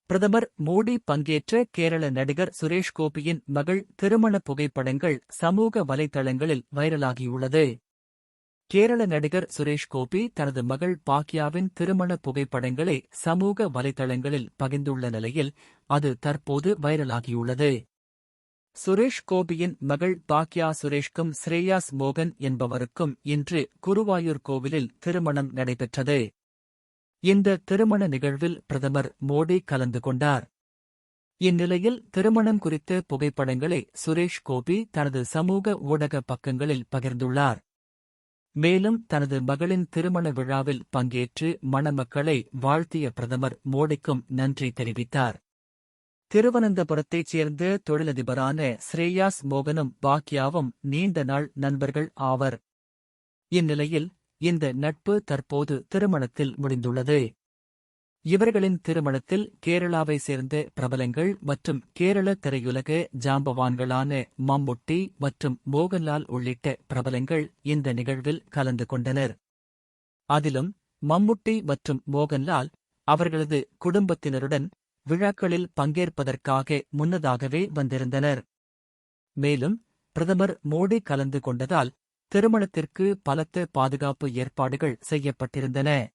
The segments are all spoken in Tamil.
பிரதமர் மோடி பங்கேற்ற கேரள நடிகர் சுரேஷ் கோபியின் மகள் திருமண புகைப்படங்கள் சமூக வலைதளங்களில் வைரலாகியுள்ளது. கேரள நடிகர் சுரேஷ் கோபி தனது மகள் பாக்யாவின் திருமண புகைப்படங்களை சமூக வலைதளங்களில் பகிர்ந்துள்ள நிலையில் அது தற்போது வைரலாகியுள்ளது. சுரேஷ் கோபியின் மகள் பாக்யா சுரேஷ்கும் ஸ்ரேயாஸ் மோகன் என்பவருக்கும் இன்று குருவாயூர் கோவிலில் திருமணம் நடைபெற்றது. இந்த திருமண நிகழ்வில் பிரதமர் மோடி கலந்து கொண்டார். இந்நிலையில் திருமணம் குறித்த புகைப்படங்களை சுரேஷ் கோபி தனது சமூக ஊடக பக்கங்களில் பகிர்ந்துள்ளார். மேலும் தனது மகளின் திருமண விழாவில் பங்கேற்று மணமக்களை வாழ்த்திய பிரதமர் மோடிக்கும் நன்றி தெரிவித்தார். திருவனந்தபுரத்தைச் சேர்ந்த தொழிலதிபரான ஸ்ரேயாஸ் மோகனும் பாக்யாவும் நீண்ட நாள் நண்பர்கள் ஆவர். இந்நிலையில் இந்த நட்பு தற்போது திருமணத்தில் முடிந்துள்ளது. இவர்களின் திருமணத்தில் கேரளாவை சேர்ந்த பிரபலங்கள் மற்றும் கேரள திரையுலக ஜாம்பவான்களான மம்முட்டி மற்றும் மோகன்லால் உள்ளிட்ட பிரபலங்கள் இந்த நிகழ்வில் கலந்து கொண்டனர். அதிலும் மம்முட்டி மற்றும் மோகன்லால் அவர்களது குடும்பத்தினருடன் விழாக்களில் பங்கேற்பதற்காக முன்னதாகவே வந்திருந்தனர். மேலும் பிரதமர் மோடி கலந்து கொண்டதால் திருமணத்திற்கு பலத்த பாதுகாப்பு ஏற்பாடுகள் செய்யப்பட்டிருந்தன.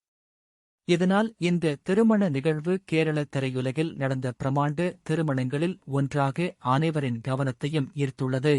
இதனால் இந்த திருமண நிகழ்வு கேரள திரையுலகில் நடந்த பிரமாண்ட திருமணங்களில் ஒன்றாக அனைவரின் கவனத்தையும் ஈர்த்துள்ளது.